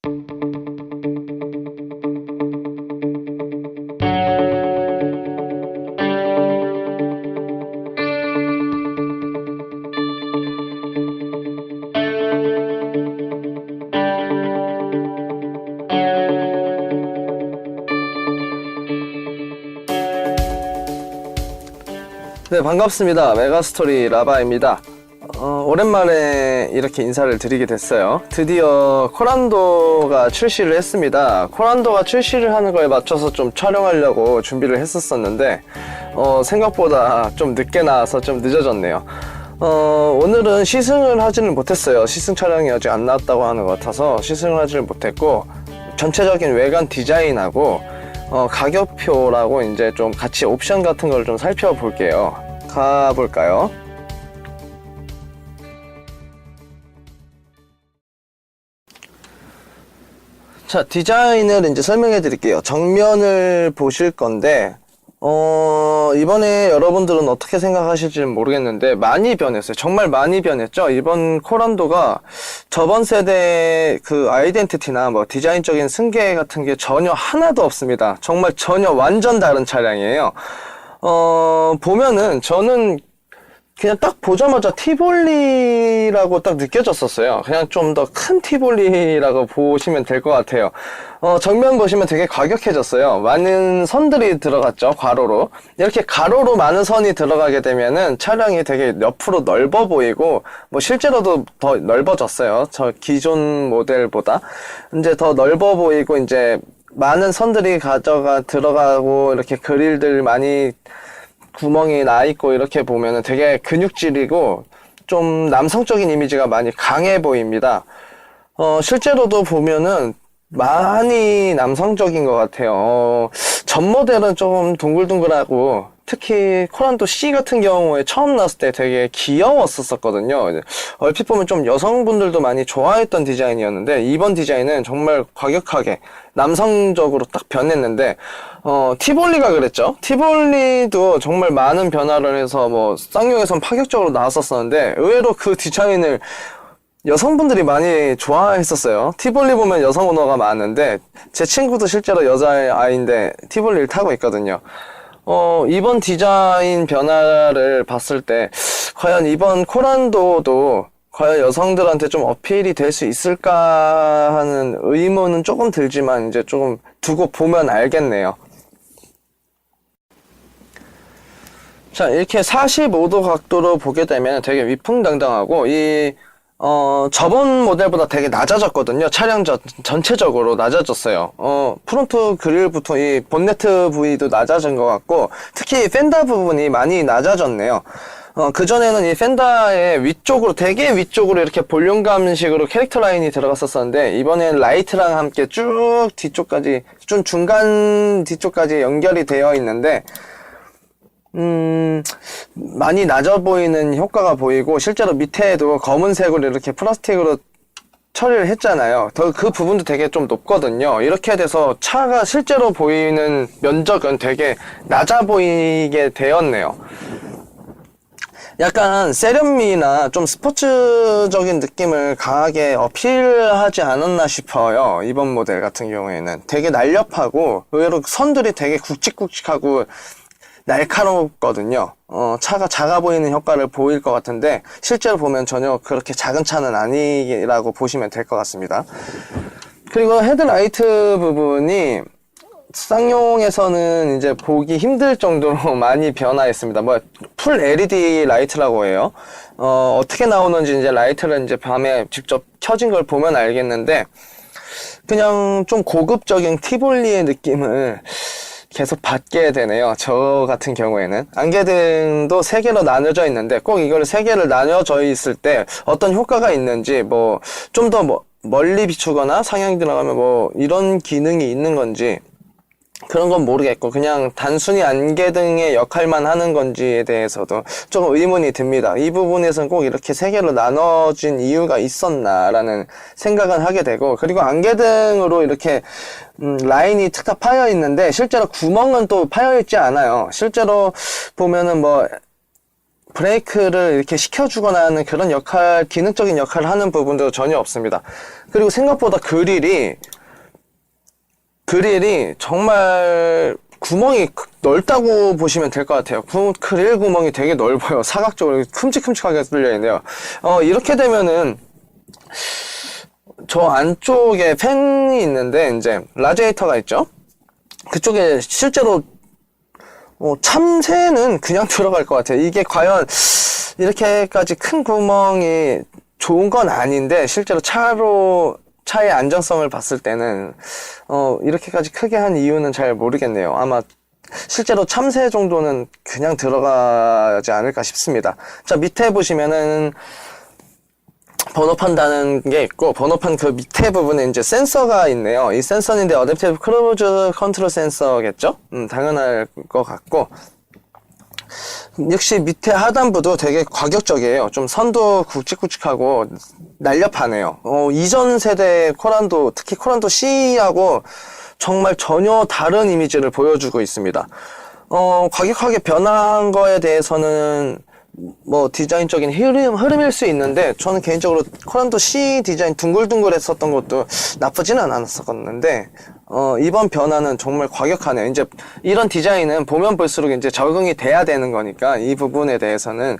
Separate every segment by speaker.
Speaker 1: 네, 반갑습니다. 메가스토리 라바입니다. 오랜만에 이렇게 인사를 드리게 됐어요. 드디어 코란도가 출시를 했습니다. 코란도가 출시를 하는 거에 맞춰서 좀 촬영하려고 준비를 했었었는데 생각보다 좀 늦게 나와서 좀 늦어졌네요. 오늘은 시승을 하지는 못했어요. 시승 차량이 아직 안 나왔다고 하는 것 같아서 시승을 하지는 못했고, 전체적인 외관 디자인하고 가격표라고 이제 좀 같이 옵션 같은 걸 좀 살펴볼게요. 가볼까요? 자, 디자인을 이제 설명해 드릴게요. 정면을 보실 건데 이번에 여러분들은 어떻게 생각하실지는 모르겠는데 많이 변했어요. 정말 많이 변했죠. 이번 코란도가 저번 세대 그 아이덴티티나 뭐 디자인적인 승계 같은 게 전혀 하나도 없습니다. 정말 전혀 완전 다른 차량이에요. 보면은 저는 그냥 딱 보자마자 티볼리라고 딱 느껴졌었어요. 그냥 좀 더 큰 티볼리라고 보시면 될 것 같아요. 정면 보시면 되게 과격해졌어요. 많은 선들이 들어갔죠, 가로로. 이렇게 가로로 많은 선이 들어가게 되면은 차량이 되게 옆으로 넓어 보이고, 뭐 실제로도 더 넓어졌어요. 저 기존 모델보다. 이제 더 넓어 보이고, 이제 많은 선들이 들어가고, 이렇게 그릴들 많이 구멍이 나 있고, 이렇게 보면은 되게 근육질이고 좀 남성적인 이미지가 많이 강해 보입니다. 실제로도 보면은 많이 남성적인 것 같아요. 전 모델은 좀 동글동글하고, 특히 코란도 C 같은 경우에 처음 나왔을 때 되게 귀여웠었거든요. 얼핏 보면 좀 여성분들도 많이 좋아했던 디자인이었는데, 이번 디자인은 정말 과격하게 남성적으로 딱 변했는데, 티볼리가 그랬죠. 티볼리도 정말 많은 변화를 해서 뭐 쌍용에선 파격적으로 나왔었는데, 의외로 그 디자인을 여성분들이 많이 좋아했었어요. 티볼리 보면 여성 오너가 많은데, 제 친구도 실제로 여자아이인데 티볼리를 타고 있거든요. 이번 디자인 변화를 봤을 때 과연 이번 코란도도 과연 여성들한테 좀 어필이 될 수 있을까 하는 의문은 조금 들지만, 이제 조금 두고 보면 알겠네요. 자, 이렇게 45도 각도로 보게 되면 되게 위풍당당하고, 저번 모델보다 되게 낮아졌거든요. 차량 전체적으로 낮아졌어요. 프론트 그릴부터 이 본네트 부위도 낮아진 것 같고, 특히 펜더 부분이 많이 낮아졌네요. 그전에는 이 펜더의 위쪽으로, 되게 위쪽으로 이렇게 볼륨감식으로 캐릭터 라인이 들어갔었는데, 이번엔 라이트랑 함께 쭉 뒤쪽까지, 좀 중간 뒤쪽까지 연결이 되어 있는데, 많이 낮아 보이는 효과가 보이고, 실제로 밑에도 검은색으로 이렇게 플라스틱으로 처리를 했잖아요. 그 부분도 되게 좀 높거든요. 이렇게 돼서 차가 실제로 보이는 면적은 되게 낮아 보이게 되었네요. 약간 세련미나 좀 스포츠적인 느낌을 강하게 어필하지 않았나 싶어요. 이번 모델 같은 경우에는 되게 날렵하고, 의외로 선들이 되게 굵직굵직하고 날카롭거든요. 차가 작아 보이는 효과를 보일 것 같은데, 실제로 보면 전혀 그렇게 작은 차는 아니라고 보시면 될 것 같습니다. 그리고 헤드라이트 부분이 쌍용에서는 이제 보기 힘들 정도로 많이 변화했습니다. 풀 LED 라이트라고 해요. 어떻게 나오는지 이제 라이트를 이제 밤에 직접 켜진 걸 보면 알겠는데, 그냥 좀 고급적인 티볼리의 느낌을 계속 받게 되네요. 저 같은 경우에는 안개등도 3개로 나뉘어져 있는데, 꼭 이걸 3개를 나뉘어져 있을 때 어떤 효과가 있는지, 좀 더 멀리 비추거나 상향이 들어가면 이런 기능이 있는 건지 그런 건 모르겠고, 그냥 단순히 안개등의 역할만 하는 건지에 대해서도 조금 의문이 듭니다. 이 부분에서는 꼭 이렇게 3개로 나눠진 이유가 있었나라는 생각은 하게 되고, 그리고 안개등으로 이렇게 라인이 탁탁 파여 있는데, 실제로 구멍은 또 파여 있지 않아요. 실제로 보면은 브레이크를 이렇게 시켜주거나 하는 그런 역할, 기능적인 역할을 하는 부분도 전혀 없습니다. 그리고 생각보다 그릴이 정말 구멍이 넓다고 보시면 될 것 같아요. 그릴 구멍이 되게 넓어요. 사각적으로 큼직큼직하게 뚫려있네요. 이렇게 되면은 저 안쪽에 팬이 있는데 이제 라디에이터가 있죠. 그쪽에 실제로 참새는 그냥 들어갈 것 같아요. 이게 과연 이렇게까지 큰 구멍이 좋은 건 아닌데 실제로 차의 안정성을 봤을 때는 이렇게까지 크게 한 이유는 잘 모르겠네요. 아마 실제로 참새 정도는 그냥 들어가지 않을까 싶습니다. 자, 밑에 보시면은 번호판다는 게 있고, 번호판 그 밑에 부분에 이제 센서가 있네요. 이 센서인데 어댑티브 크루즈 컨트롤 센서겠죠? 당연할 것 같고, 역시 밑에 하단부도 되게 과격적이에요. 좀 선도 굵직굵직하고 날렵하네요. 이전 세대 코란도, 특히 코란도 C하고 정말 전혀 다른 이미지를 보여주고 있습니다. 과격하게 변화한 거에 대해서는 뭐 디자인적인 흐름일 수 있는데, 저는 개인적으로 코란도 C 디자인 둥글둥글했었던 것도 나쁘지는 않았었는데 이번 변화는 정말 과격하네요. 이제 이런 디자인은 보면 볼수록 이제 적응이 돼야 되는 거니까 이 부분에 대해서는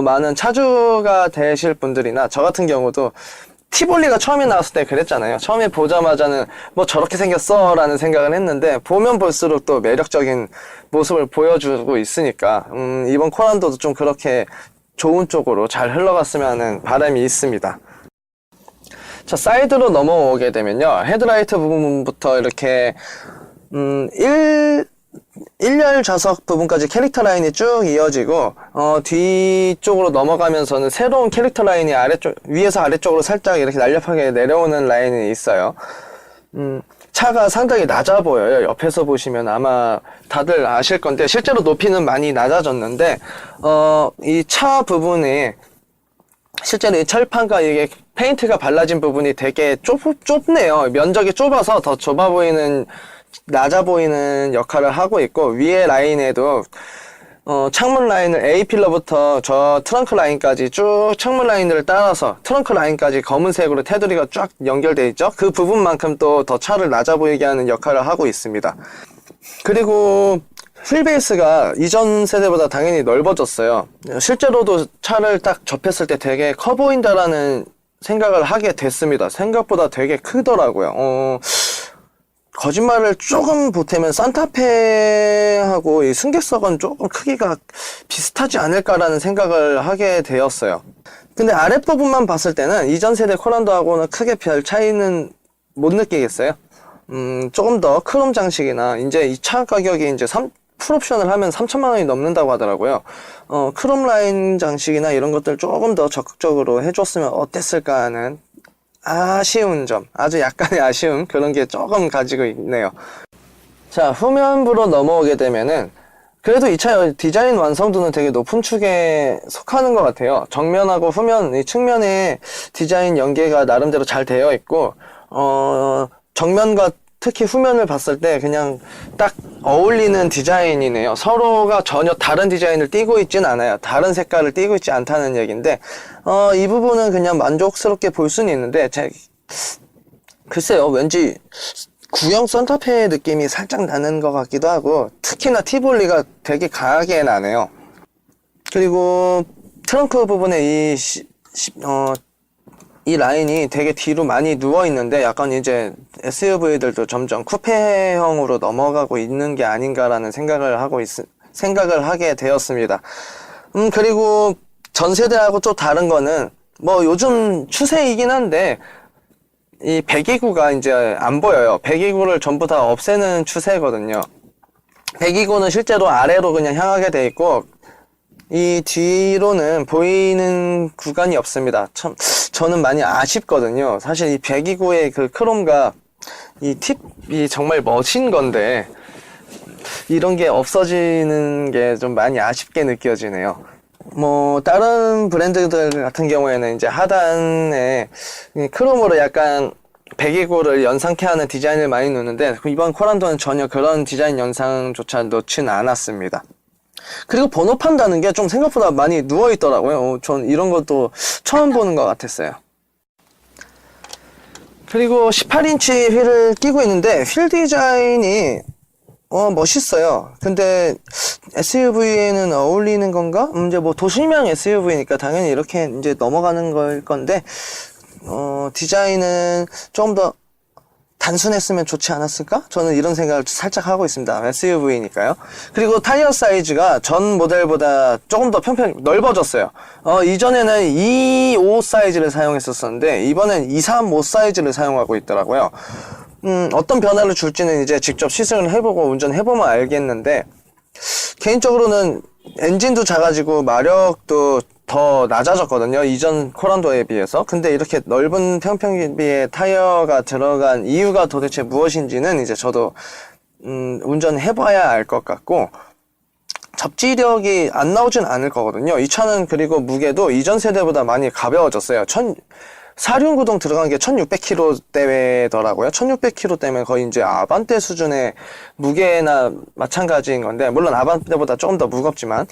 Speaker 1: 많은 차주가 되실 분들이나 저 같은 경우도 티볼리가 처음에 나왔을 때 그랬잖아요. 처음에 보자마자는 뭐 저렇게 생겼어 라는 생각을 했는데, 보면 볼수록 또 매력적인 모습을 보여주고 있으니까 이번 코란도도 좀 그렇게 좋은 쪽으로 잘 흘러갔으면 하는 바람이 있습니다. 자, 사이드로 넘어오게 되면요, 헤드라이트 부분부터 이렇게 1열 좌석 부분까지 캐릭터 라인이 쭉 이어지고, 뒤쪽으로 넘어가면서는 새로운 캐릭터 라인이 위에서 아래쪽으로 살짝 이렇게 날렵하게 내려오는 라인이 있어요. 차가 상당히 낮아 보여요. 옆에서 보시면 아마 다들 아실 건데, 실제로 높이는 많이 낮아졌는데, 이 차 부분이 실제로 이 철판과 이게 페인트가 발라진 부분이 되게 좁네요. 면적이 좁아서 더 낮아 보이는 역할을 하고 있고, 위에 라인에도 창문 라인을 A 필러부터 저 트렁크 라인까지 쭉 창문 라인을 따라서 트렁크 라인까지 검은색으로 테두리가 쫙 연결되어 있죠. 그 부분만큼 또 더 차를 낮아 보이게 하는 역할을 하고 있습니다. 그리고 휠베이스가 이전 세대보다 당연히 넓어졌어요. 실제로도 차를 딱 접했을 때 되게 커 보인다라는 생각을 하게 됐습니다. 생각보다 되게 크더라고요. 거짓말을 조금 보태면 산타페하고 이 승객석은 조금 크기가 비슷하지 않을까라는 생각을 하게 되었어요. 근데 아랫부분만 봤을 때는 이전 세대 코란도하고는 크게 별 차이는 못 느끼겠어요. 조금 더 크롬 장식이나, 이제 이 차 가격이 이제 풀옵션을 하면 3천만 원이 넘는다고 하더라고요. 크롬 라인 장식이나 이런 것들 조금 더 적극적으로 해줬으면 어땠을까 하는 아쉬운 점, 아주 약간의 아쉬움, 그런 게 조금 가지고 있네요. 자, 후면부로 넘어오게 되면은 그래도 이 차 디자인 완성도는 되게 높은 축에 속하는 것 같아요. 정면하고 후면, 이 측면에 디자인 연계가 나름대로 잘 되어 있고, 정면과 특히 후면을 봤을 때 그냥 딱 어울리는 디자인이네요. 서로가 전혀 다른 디자인을 띄고 있진 않아요. 다른 색깔을 띄고 있지 않다는 얘기인데, 이 부분은 그냥 만족스럽게 볼 수는 있는데, 글쎄요, 왠지 구형 산타페 느낌이 살짝 나는 것 같기도 하고, 특히나 티볼리가 되게 강하게 나네요. 그리고 트렁크 부분에 이 라인이 되게 뒤로 많이 누워 있는데, 약간 이제 SUV들도 점점 쿠페형으로 넘어가고 있는 게 아닌가라는 생각을 하게 되었습니다. 그리고 전 세대하고 또 다른 거는, 뭐 요즘 추세이긴 한데, 이 배기구가 이제 안 보여요. 배기구를 전부 다 없애는 추세거든요. 배기구는 실제로 아래로 그냥 향하게 돼 있고, 이 뒤로는 보이는 구간이 없습니다. 참, 저는 많이 아쉽거든요. 사실 이 배기구의 그 크롬과 이 팁이 정말 멋진 건데, 이런 게 없어지는 게 좀 많이 아쉽게 느껴지네요. 뭐 다른 브랜드들 같은 경우에는 이제 하단에 크롬으로 약간 배기구를 연상케 하는 디자인을 많이 놓는데, 이번 코란도는 전혀 그런 디자인 연상조차 놓지는 않았습니다. 그리고 번호판 다는 게 좀 생각보다 많이 누워있더라고요. 전 이런 것도 처음 보는 것 같았어요. 그리고 18인치 휠을 끼고 있는데 휠 디자인이 멋있어요. 근데 SUV에는 어울리는 건가? 이제 뭐 도심형 SUV니까 당연히 이렇게 이제 넘어가는 걸 건데, 디자인은 조금 더 단순했으면 좋지 않았을까? 저는 이런 생각을 살짝 하고 있습니다. SUV니까요. 그리고 타이어 사이즈가 전 모델보다 조금 더 넓어졌어요. 이전에는 2.5 사이즈를 사용했었었는데, 이번엔 2.3, 5 사이즈를 사용하고 있더라고요. 어떤 변화를 줄지는 이제 직접 시승을 해보고 운전해보면 알겠는데, 개인적으로는 엔진도 작아지고 마력도 더 낮아졌거든요. 이전 코란도에 비해서. 근데 이렇게 넓은 평평기의 타이어가 들어간 이유가 도대체 무엇인지는 이제 저도 운전해봐야 알 것 같고, 접지력이 안 나오진 않을 거거든요. 이 차는 그리고 무게도 이전 세대보다 많이 가벼워졌어요. 사륜구동 들어간 게 1600kg대더라고요. 1600kg대면 거의 이제 아반떼 수준의 무게나 마찬가지인 건데, 물론 아반떼보다 조금 더 무겁지만,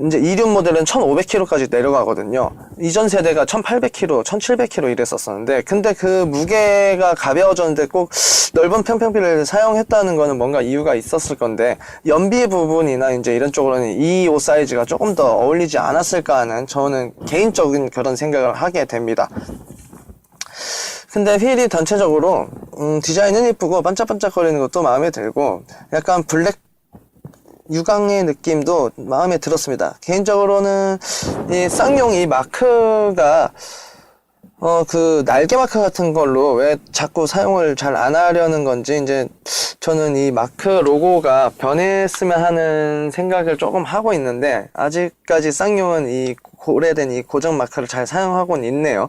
Speaker 1: 이제 이륜 모델은 1500kg까지 내려가거든요. 이전 세대가 1800kg, 1700kg 이랬었었는데, 근데 그 무게가 가벼워졌는데 꼭 넓은 평평비를 사용했다는 거는 뭔가 이유가 있었을 건데, 연비 부분이나 이제 이런 쪽으로는 2.5 사이즈가 조금 더 어울리지 않았을까 하는 저는 개인적인 그런 생각을 하게 됩니다. 근데 휠이 전체적으로 디자인은 이쁘고 반짝반짝거리는 것도 마음에 들고, 약간 블랙 유광의 느낌도 마음에 들었습니다. 개인적으로는 이 쌍용 이 마크가 그 날개 마크 같은 걸로 왜 자꾸 사용을 잘 안 하려는 건지, 이제 저는 이 마크 로고가 변했으면 하는 생각을 조금 하고 있는데, 아직까지 쌍용은 이 오래된 이 고정 마크를 잘 사용하고는 있네요.